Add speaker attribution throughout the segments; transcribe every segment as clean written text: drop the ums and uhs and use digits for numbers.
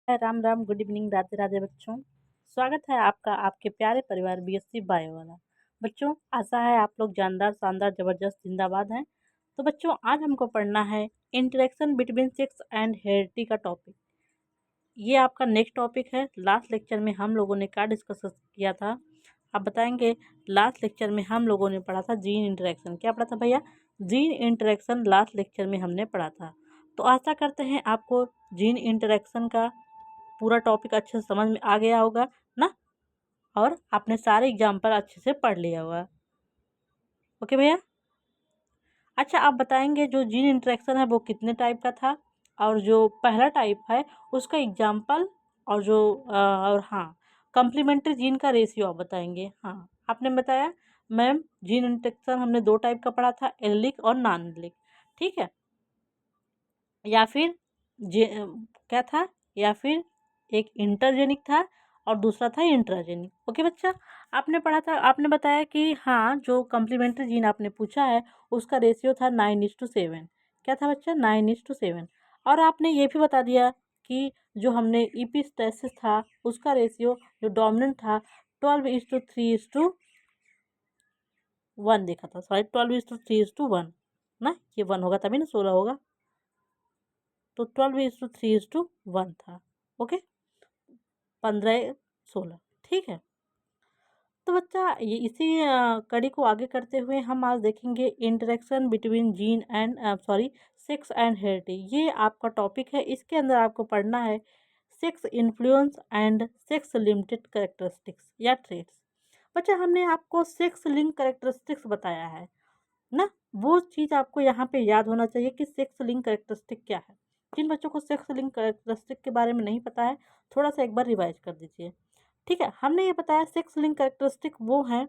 Speaker 1: Ram Ram, good evening, Radhe Radhe बच्चों। स्वागत है आपका आपके प्यारे परिवार बीएससी बायो वाला। बच्चों, आशा है आप लोग जानदार शानदार जबरदस्त जिंदाबाद हैं। तो बच्चों, आज हमको पढ़ना है interaction between sex and heredity का टॉपिक। ये आपका नेक्स्ट टॉपिक है। लास्ट लेक्चर में हम लोगों ने क्या डिस्कस किया था, आप बताएंगे। लास्ट लेक्चर में हम लोगों ने पढ़ा था जीन इंटरेक्शन। क्या पढ़ा था भैया? जीन इंटरेक्शन लास्ट लेक्चर में हमने पढ़ा था। तो आशा करते हैं आपको जीन इंटरेक्शन का पूरा टॉपिक अच्छे से समझ में आ गया होगा ना, और आपने सारे एग्जाम्पल अच्छे से पढ़ लिया होगा। ओके भैया। अच्छा, आप बताएंगे जो जीन इंटरेक्शन है वो कितने टाइप का था, और जो पहला टाइप है उसका एग्जाम्पल, और जो और हाँ, कम्प्लीमेंट्री जीन का रेशियो आप बताएंगे। हाँ, आपने बताया मैम जीन इंटरेक्शन हमने दो टाइप का पढ़ा था, एलिक और नॉन एलिक। ठीक है, या फिर क्या था, या फिर एक इंटरजेनिक था और दूसरा था इंट्राजेनिक। ओके बच्चा, आपने पढ़ा था, आपने बताया कि हाँ, जो कम्प्लीमेंट्री जीन आपने पूछा है उसका रेशियो था 9:7। क्या था बच्चा? 9:7। और आपने ये भी बता दिया कि जो हमने इपिस्टेसिस था उसका रेशियो जो डोमिनेंट था 12:3:1 देखा था। सॉरी, 12:3:1 ना, ये 1 होगा तभी ना 16 होगा। तो 12:3:1 था। ओके, 15:16। ठीक है। तो बच्चा, ये इसी कड़ी को आगे करते हुए हम आज देखेंगे interaction between gene and sorry sex and heredity. ये आपका टॉपिक है। इसके अंदर आपको पढ़ना है sex influence and sex limited characteristics या ट्रेट्स। बच्चा, हमने आपको सेक्स लिंक कैरेक्टरिस्टिक्स बताया है ना, वो चीज़ आपको यहाँ पे याद होना चाहिए कि सेक्स लिंक कैरेक्टरिस्टिक क्या है। जिन बच्चों को सेक्स लिंक कैरेक्टरिस्टिक के बारे में नहीं पता है, थोड़ा सा एक बार रिवाइज कर दीजिए। ठीक है, हमने ये बताया सेक्स लिंक कैरेक्टरिस्टिक वो हैं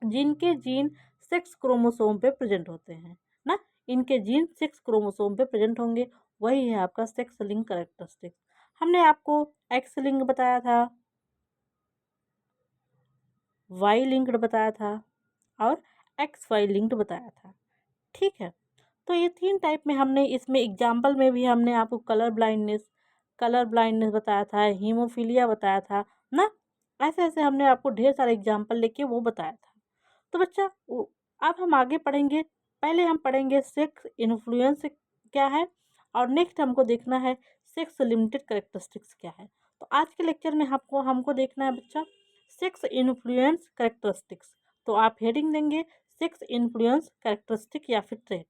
Speaker 1: जिनके जीन सेक्स क्रोमोसोम पे प्रेजेंट होते हैं ना, इनके जीन सेक्स क्रोमोसोम पे प्रेजेंट होंगे, वही है आपका सेक्स लिंक कैरेक्टरिस्टिक। हमने आपको एक्स लिंक बताया था, वाई लिंक्ड बताया था, और एक्स वाई लिंक्ड बताया था। ठीक है, तो ये 3 टाइप में हमने, इसमें एग्जाम्पल में भी हमने आपको कलर ब्लाइंडनेस बताया था, हीमोफीलिया बताया था ना। ऐसे ऐसे हमने आपको ढेर सारे एग्जाम्पल लेके वो बताया था। तो बच्चा, अब हम आगे पढ़ेंगे। पहले हम पढ़ेंगे सेक्स इन्फ्लुएंस क्या है, और नेक्स्ट हमको देखना है सेक्स लिमिटेड कैरेक्टरिस्टिक्स क्या है। तो आज के लेक्चर में हमको हमको देखना है बच्चा सेक्स इन्फ्लुएंस कैरेक्टरिस्टिक्स। तो आप हेडिंग देंगे सेक्स इन्फ्लुएंस कैरेक्टरिस्टिक या फिर ट्रेट।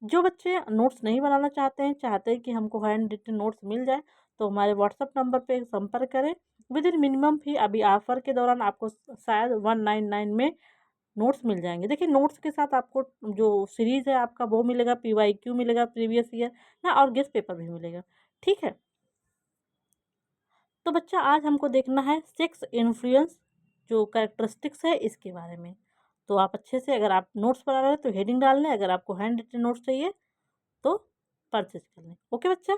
Speaker 1: जो बच्चे नोट्स नहीं बनाना चाहते हैं कि हमको हैंड रिटन नोट्स मिल जाए, तो हमारे व्हाट्सअप नंबर पे संपर्क करें। विद इन मिनिमम फी, अभी ऑफर के दौरान आपको शायद 199 में नोट्स मिल जाएंगे। देखिए, नोट्स के साथ आपको जो सीरीज़ है आपका वो मिलेगा, PYQ मिलेगा प्रीवियस ईयर ना, और गेस्ट पेपर भी मिलेगा। ठीक है, तो बच्चा आज हमको देखना है सेक्स इन्फ्लुएंस जो कैरेक्टरिस्टिक्स है इसके बारे में। तो आप अच्छे से, अगर आप नोट्स बना रहे हैं तो हेडिंग डाल लें, अगर आपको हैंड रिटन नोट्स चाहिए तो परचेज कर लें। ओके बच्चा,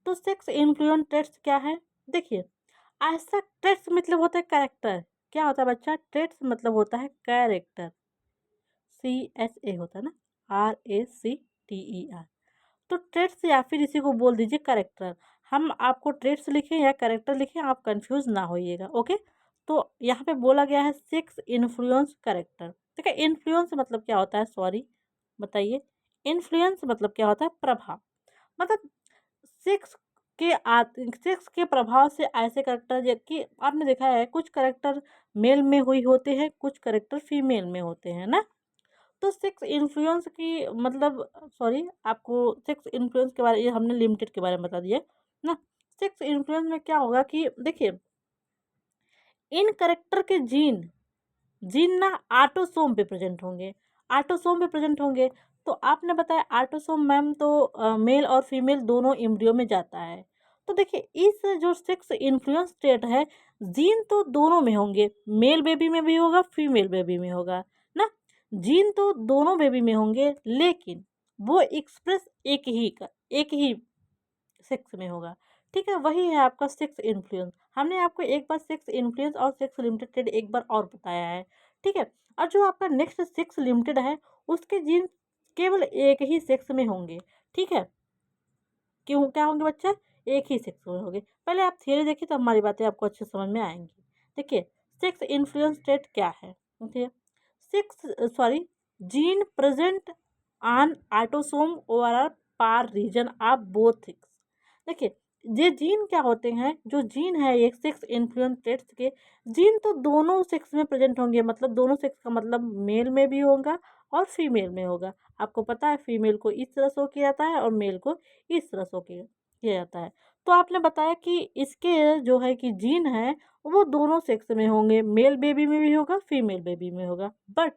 Speaker 1: तो सेक्स इन्फ्लुएंस ट्रेट्स क्या है? देखिए, ऐसा ट्रेट्स मतलब होता है कैरेक्टर। क्या होता है बच्चा? ट्रेट्स मतलब होता है कैरेक्टर, CHA होता है ना, RACTER। तो ट्रेट्स या फिर इसी को बोल दीजिए कैरेक्टर। हम आपको ट्रेट्स लिखें या कैरेक्टर लिखें, आप कंफ्यूज ना होइएगा। ओके, तो यहाँ पे बोला गया है सेक्स इन्फ्लुएंस कैरेक्टर। देखिए, इन्फ्लुएंस मतलब क्या होता है, सॉरी बताइए, इन्फ्लुएंस मतलब क्या होता है? प्रभाव। मतलब सेक्स सेक्स के प्रभाव से ऐसे करेक्टर, जबकि आपने देखा है कुछ करेक्टर मेल में हुई होते हैं, कुछ करेक्टर फीमेल में होते हैं ना। तो सेक्स इन्फ्लुएंस की मतलब, सॉरी, आपको सेक्स इन्फ्लुएंस के बारे, ये हमने लिमिटेड के बारे में बता दिया ना। सेक्स इन्फ्लुएंस में क्या होगा कि देखिए, इन करेक्टर के जीन जीन ना ऑटोसोम पे प्रेजेंट होंगे, ऑटोसोम पे प्रेजेंट होंगे। तो आपने बताया ऑटोसोम मैम, तो मेल और फीमेल दोनों एम्ब्रियो में जाता है। तो देखिए, इस जो सेक्स इन्फ्लुएंस स्टेट है, जीन तो दोनों में होंगे, मेल बेबी में भी होगा, फीमेल बेबी में होगा ना। जीन तो दोनों बेबी में होंगे, लेकिन वो एक्सप्रेस एक ही सेक्स में होगा। ठीक है, वही है आपका सेक्स इन्फ्लुएंस। हमने आपको एक बार सेक्स इन्फ्लुएंस और सेक्स लिमिटेड एक बार और बताया है। ठीक है, और जो आपका नेक्स्ट सेक्स लिमिटेड है, उसके जीन केवल एक ही सेक्स में होंगे। ठीक है, क्यों क्या होंगे बच्चा? एक ही सेक्स में होंगे। पहले आप थियरी देखिए तो हमारी बातें आपको अच्छे समझ में आएंगी। देखिए सेक्स इन्फ्लुएंस ट्रेट क्या है। देखिए sex sorry gene present on autosome over part region of both things. देखिए ये जीन क्या होते हैं, जो जीन है ये सेक्स इन्फ्लुएंस ट्रेट्स के जीन तो दोनों सेक्स में प्रेजेंट होंगे, मतलब दोनों सेक्स का मतलब मेल में भी होगा और फीमेल में होगा। आपको पता है फीमेल को इस तरह शो किया जाता है और मेल को इस तरह शो किया जाता है। तो आपने बताया कि इसके जो है कि जीन है वो दोनों सेक्स में होंगे, मेल बेबी में भी होगा फीमेल बेबी में होगा, but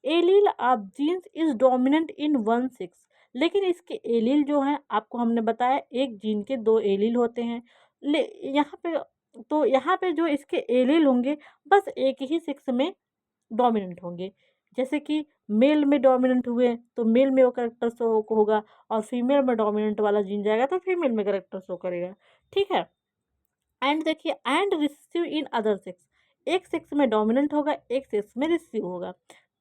Speaker 1: allele of genes is dominant in one sex. लेकिन इसके एलील जो हैं आपको हमने बताया एक जीन के दो एलील होते हैं। ले यहाँ पे तो यहाँ पे जो इसके एलील होंगे बस एक ही सेक्स में डोमिनेंट होंगे। जैसे कि मेल में डोमिनेंट हुए तो मेल में वो करेक्टर शो होगा, और फीमेल में डोमिनेंट वाला जीन जाएगा तो फीमेल में करेक्टर शो करेगा। ठीक है। एंड देखिए and recessive in other sex, एक सेक्स में डोमिनेंट होगा एक सेक्स में रिसीव होगा।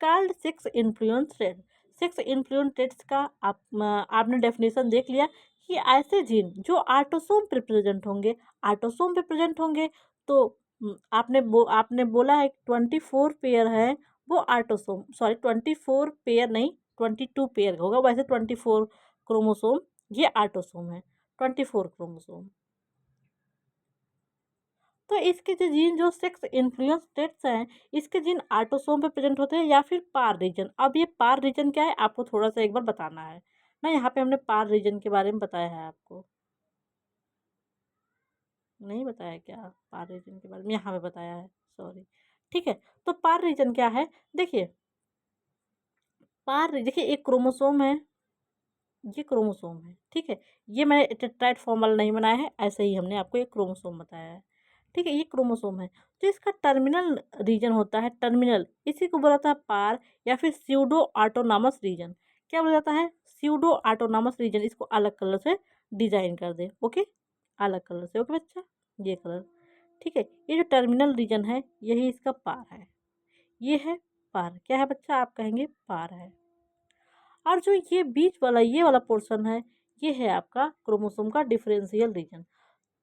Speaker 1: Called sex influence trait. Sex influence traits का आपने डेफिनेशन देख लिया कि ऐसे जीन जो ऑटोसोम पे प्रेजेंट होंगे, ऑटोसोम पे प्रेजेंट होंगे तो आपने बोला है 24 पेयर है वो ऑटोसोम, सॉरी 24 पेयर नहीं 22 पेयर होगा, वैसे 24 क्रोमोसोम ये ऑटोसोम है, 24 क्रोमोसोम। तो इसके जो जीन जो सेक्स इन्फ्लुएंस ट्रेट्स हैं इसके जीन ऑटोसोम पे प्रेजेंट होते हैं या फिर पार रीजन। अब ये पार रीजन क्या है आपको थोड़ा सा एक बार बताना है ना, यहाँ पे हमने पार रीजन के बारे में बताया है, आपको नहीं बताया क्या पार रीजन के बारे में, यहाँ पे बताया है, सॉरी। ठीक है, तो पार रीजन क्या है। देखिए देखिए एक क्रोमोसोम है, ये क्रोमोसोम है, ठीक है। ये मैंने टेट्राइड फॉर्म वाला नहीं बनाया है, ऐसे ही हमने आपको एक क्रोमोसोम बताया है। ठीक है, ये क्रोमोसोम है। तो इसका टर्मिनल रीजन होता है, टर्मिनल इसी को बोला जाता है पार या फिर स्यूडो ऑटोनॉमस रीजन। क्या बोला जाता है, स्यूडो ऑटोनॉमस रीजन। इसको अलग कलर से डिजाइन कर दे, ओके, अलग कलर से, ओके बच्चा, ये कलर। ठीक है, ये जो टर्मिनल रीजन है यही इसका पार है, ये है पार। क्या है बच्चा, आप कहेंगे पार है। और जो ये बीच वाला ये वाला पोर्शन है ये है आपका क्रोमोसोम का डिफरेंशियल रीजन।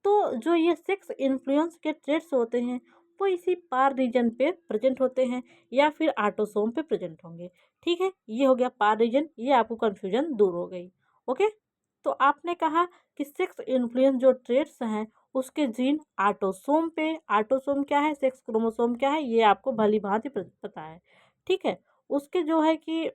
Speaker 1: तो जो ये सेक्स इन्फ्लुएंस के ट्रेट्स होते हैं वो इसी पार रीजन पे प्रेजेंट होते हैं या फिर ऑटोसोम पे प्रेजेंट होंगे। ठीक है, ये हो गया पार रीजन, ये आपको कन्फ्यूजन दूर हो गई। ओके, तो आपने कहा कि सेक्स इन्फ्लुएंस जो ट्रेट्स हैं उसके जीन ऑटोसोम पे, ऑटोसोम क्या है, सेक्स क्रोमोसोम क्या है, ये आपको भली भांति पता है। ठीक है, उसके जो है कि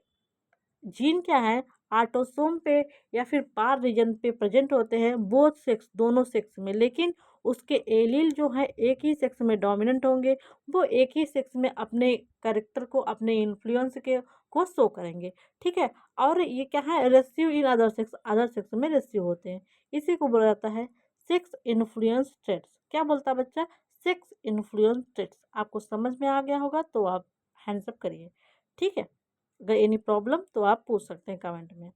Speaker 1: जीन क्या है ऑटोसोम पे या फिर पार रीजन पे प्रेजेंट होते हैं बोथ सेक्स, दोनों सेक्स में, लेकिन उसके एलील जो है एक ही सेक्स में डोमिनेंट होंगे, वो एक ही सेक्स में अपने कैरेक्टर को, अपने इन्फ्लुएंस के को शो करेंगे। ठीक है, और ये क्या है recessive in other sex, other sex में रेसिव होते हैं, इसी को बोला जाता है सेक्स इन्फ्लुएंस ट्रेट्स। क्या बोलता है बच्चा, सेक्स इन्फ्लुएंस ट्रेट्स। आपको समझ में आ गया होगा तो आप हैंड्स अप करिए। ठीक है, अगर एनी प्रॉब्लम तो आप पूछ सकते हैं कमेंट में।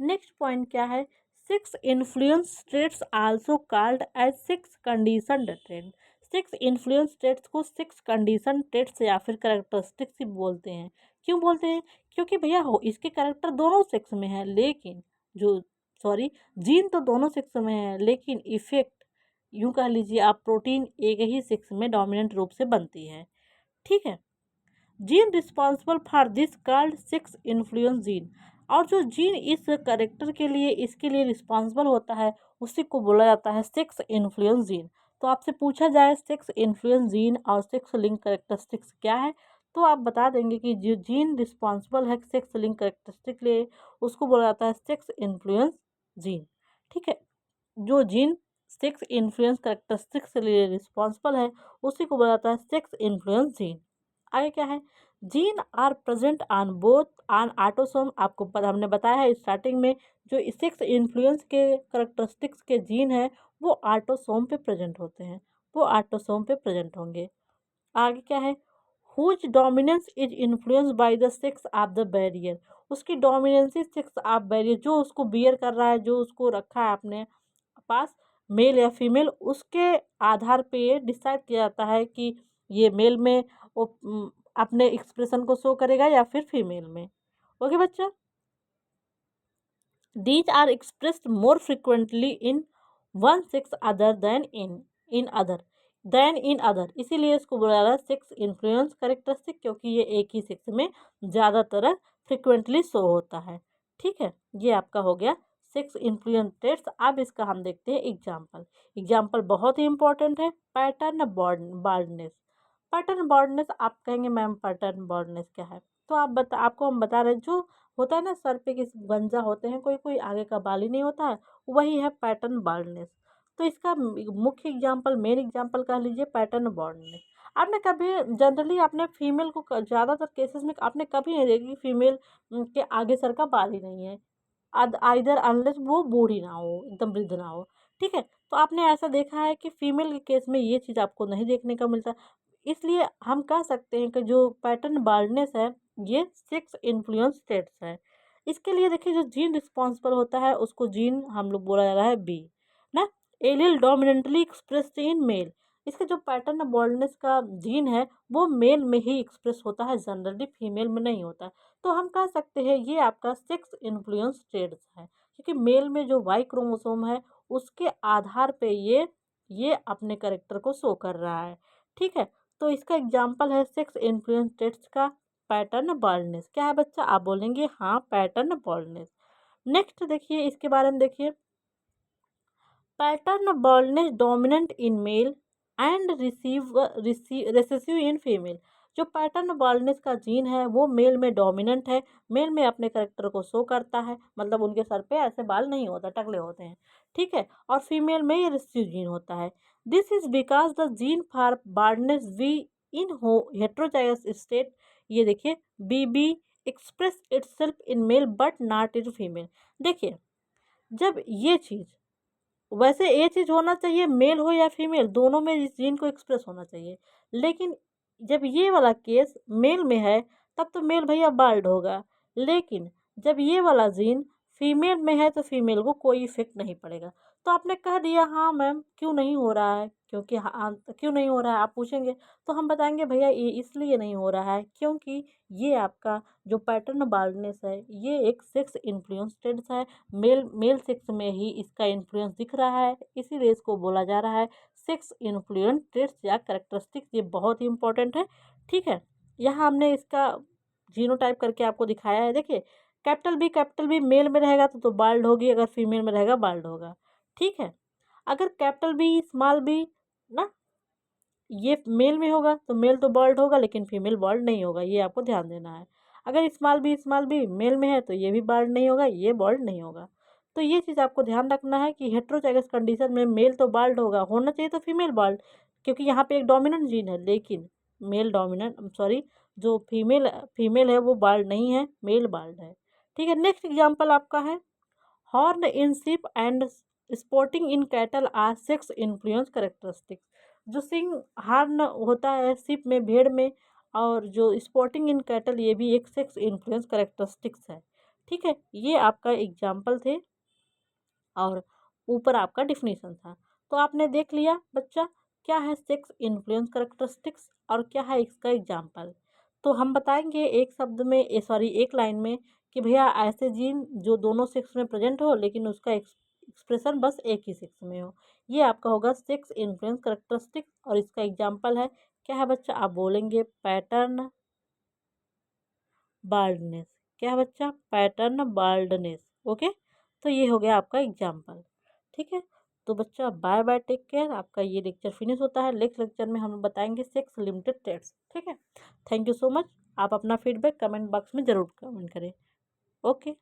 Speaker 1: नेक्स्ट पॉइंट क्या है, sex influence traits also called as sex condition trait. Sex influence traits को सिक्स कंडीशन ट्रेट्स या फिर कैरेक्टरिस्टिक्स ही बोलते हैं। क्यों बोलते हैं, क्योंकि भैया हो इसके कैरेक्टर दोनों सेक्स में है, लेकिन जो सॉरी जीन तो दोनों सेक्स में है लेकिन इफेक्ट यूं कह लीजिए आप प्रोटीन एक ही सेक्स में डोमिनेंट रूप से बनती है। ठीक है, gene responsible for this called sex influence gene. और जो जीन इस करेक्टर के लिए इसके लिए रिस्पॉन्सिबल होता है उसी को बोला जाता है सेक्स इन्फ्लुएंस जीन। तो आपसे पूछा जाए सेक्स इन्फ्लुएंस जीन और सेक्स लिंक करेक्टरिस्टिक्स क्या है, तो आप बता देंगे कि जो जीन रिस्पॉन्सिबल है सेक्स लिंक करेक्टरिस्टिक लिए उसको बोला जाता है सेक्स इन्फ्लुएंस जीन। ठीक है, जो जीन सेक्स इन्फ्लुएंस करेक्टरिस्टिक्स के लिए रिस्पॉन्सिबल है उसी को बोला जाता है सेक्स इन्फ्लुएंस जीन। आगे क्या है, gene are present on both on autosome. आपको हमने बताया है स्टार्टिंग में जो सेक्स इन्फ्लुएंस के करेक्टरिस्टिक्स के जीन है वो ऑटोसोम पे प्रेजेंट होते हैं, वो ऑटोसोम पे प्रेजेंट होंगे। आगे क्या है, whose dominance is influence by the sex of the bearer. उसकी डोमिनेंसी सेक्स ऑफ बैरियर, जो उसको बियर कर रहा है, जो उसको रखा है अपने पास, मेल या फीमेल, उसके आधार पे ये डिसाइड किया जाता है कि ये मेल में वो अपने एक्सप्रेशन को शो करेगा या फिर फीमेल में। ओके बच्चा, These are expressed more frequently in one sex other than in other in other, इसीलिए इसको बोला जा रहा है सेक्स इन्फ्लुएंस कैरेक्टरिस्टिक, क्योंकि ये एक ही सेक्स में ज़्यादातर फ्रिक्वेंटली शो होता है। ठीक है, ये आपका हो गया सेक्स इन्फ्लुएंस ट्रेट्स। अब इसका हम देखते हैं एग्जाम्पल। एग्जाम्पल बहुत ही इंपॉर्टेंट है। Pattern baldness. पैटर्न बार्डनेस, आप कहेंगे मैम पैटर्न बार्डनेस क्या है, तो आपको हम बता रहे हैं, जो होता है ना सर पे किसी गंजा होते हैं, कोई कोई आगे का बाल ही नहीं होता है, वही है पैटर्न बाल्डनेस। तो इसका मुख्य एग्जांपल, मेन एग्जांपल कह लीजिए पैटर्न बाल्डनेस। आपने कभी जनरली आपने फीमेल को ज़्यादातर केसेस में आपने कभी नहीं देखी फीमेल के आगे सर का बाल ही नहीं है, आइदर अनलेस वो बूढ़ी ना हो, एकदम वृद्ध ना हो। ठीक है, तो आपने ऐसा देखा है कि फीमेल के केस में ये चीज़ आपको नहीं देखने का मिलता। इसलिए हम कह सकते हैं कि जो पैटर्न बाल्डनेस है ये सेक्स इन्फ्लुएंस ट्रेट्स है। इसके लिए देखिए जो जीन रिस्पॉन्सिबल होता है उसको जीन हम लोग बोला जा रहा है बी ना, allele dominantly expressed in male. इसका जो पैटर्न बाल्डनेस का जीन है वो मेल में ही एक्सप्रेस होता है, जनरली फीमेल में नहीं होता। तो हम कह सकते हैं ये आपका सेक्स इन्फ्लुएंस ट्रेट्स है, क्योंकि मेल में जो वाई क्रोमोसोम है उसके आधार पे ये अपने करेक्टर को शो कर रहा है। ठीक है, तो इसका एग्जाम्पल है सेक्स इन्फ्लुएंस ट्रेट्स का पैटर्न बाल्डनेस। क्या है बच्चा, आप बोलेंगे हाँ पैटर्न बाल्डनेस। नेक्स्ट देखिए, इसके बारे में देखिए, pattern baldness dominant in male and recessive in female. जो पैटर्न बाल्डनेस का जीन है वो मेल में डोमिनेंट है, मेल में अपने करेक्टर को शो करता है, मतलब उनके सर पे ऐसे बाल नहीं होता, टकले होते हैं। ठीक है, और फीमेल में ये रिसेसिव जीन होता है। This is because the gene for baldness we in heterozygous state, ये देखिए B B express itself in male but not in female. देखिए, जब ये चीज़, वैसे ये चीज़ होना चाहिए मेल हो या फीमेल, दोनों में इस जीन को एक्सप्रेस होना चाहिए, लेकिन जब ये वाला केस मेल में है तब तो मेल भैया बाल्ड होगा, लेकिन जब ये वाला जीन फीमेल में है तो फीमेल को कोई इफेक्ट नहीं पड़ेगा। तो आपने कह दिया हाँ मैम क्यों नहीं हो रहा है, क्योंकि हाँ क्यों नहीं हो रहा है आप पूछेंगे, तो हम बताएंगे भैया ये इसलिए नहीं हो रहा है क्योंकि ये आपका जो पैटर्न बाल्डनेस है ये एक सेक्स इन्फ्लुएंस्ड है, मेल मेल सेक्स में ही इसका इन्फ्लुएंस दिख रहा है, इसीलिए इसको बोला जा रहा है सेक्स इन्फ्लुएंस ट्रेट्स या कैरेक्टरिस्टिक्स। ये बहुत ही इंपॉर्टेंट है। ठीक है, यहाँ हमने इसका जीनोटाइप करके आपको दिखाया है। देखिए कैपिटल बी मेल में रहेगा तो बाल्ड होगी, अगर फीमेल में रहेगा बाल्ड होगा। ठीक है, अगर कैपिटल बी स्मॉल बी ना, ये मेल में होगा तो मेल तो बॉल्ड होगा लेकिन फीमेल बॉल्ड नहीं होगा, ये आपको ध्यान देना है। अगर स्मॉल बी मेल में है तो ये भी बॉल्ड नहीं होगा, ये बॉल्ड नहीं होगा। तो ये चीज़ आपको ध्यान रखना है कि हेट्रोजाइगस कंडीशन में मेल तो बॉल्ड होगा, होना चाहिए तो फीमेल बॉल्ड, क्योंकि यहाँ पे एक डोमिनेंट जीन है, लेकिन मेल डोमिनेंट सॉरी जो फीमेल है वो बाल्ड नहीं है, मेल बाल्ड है। ठीक है, नेक्स्ट एग्जाम्पल आपका है horn in sheep and spotting in cattle are sex influence characteristics. जो सिंग हॉर्न होता है शिप में, भेड़ में, और जो स्पॉटिंग इन कैटल ये भी एक सेक्स इन्फ्लुएंस करेक्टरिस्टिक्स है। ठीक है, ये आपका एग्जाम्पल थे और ऊपर आपका डिफिनीशन था। तो आपने देख लिया बच्चा क्या है सेक्स इन्फ्लुएंस करेक्टरिस्टिक्स और क्या है इसका एग्जाम्पल। तो हम बताएंगे एक शब्द में सॉरी एक लाइन में कि भैया ऐसे जीन जो दोनों सेक्स में प्रेजेंट हो लेकिन उसका एक्सप्रेशन बस एक ही सेक्स में हो, ये आपका होगा सेक्स इन्फ्लुएंस करेक्टरिस्टिक्स। और इसका एग्जाम्पल है क्या है बच्चा, आप बोलेंगे पैटर्न बाल्डनेस। क्या है बच्चा, पैटर्न बाल्डनेस। ओके, तो ये हो गया आपका एग्जाम्पल। ठीक है, तो बच्चा बाय बाय, टेक केयर। आपका ये लेक्चर फिनिश होता है, नेक्स्ट लेक्चर में हम बताएंगे सेक्स लिमिटेड ट्रेड्स। ठीक है, थैंक यू सो मच। आप अपना फीडबैक कमेंट बॉक्स में ज़रूर कमेंट करें। ओके।